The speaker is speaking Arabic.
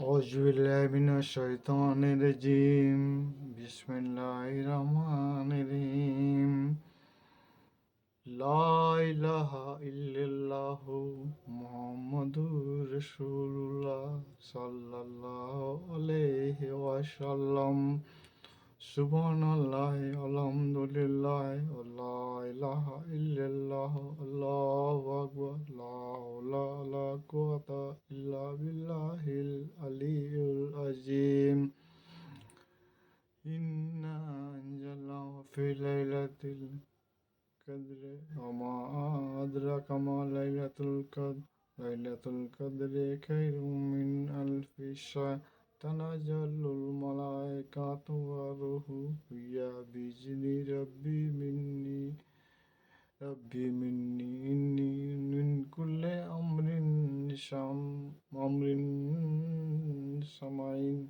أعوذ بالله من الشيطان الرجيم. بسم الله الرحمن الرحيم. لا إله إلا الله محمد رسول الله صلى الله عليه وسلم. سبحان الله الحمد لله ولا إله إلا الله الله أكبر لا حول ولا قوة إلا بالله العلي العظيم. إنا أنزلناه في ليلة القدر وما أدراك ما ليلة القدر. ليلة القدر خير من ألف شهر. تنزل الملائكة والروح فيها بإذن ربي مني إني من كل أمر سمعين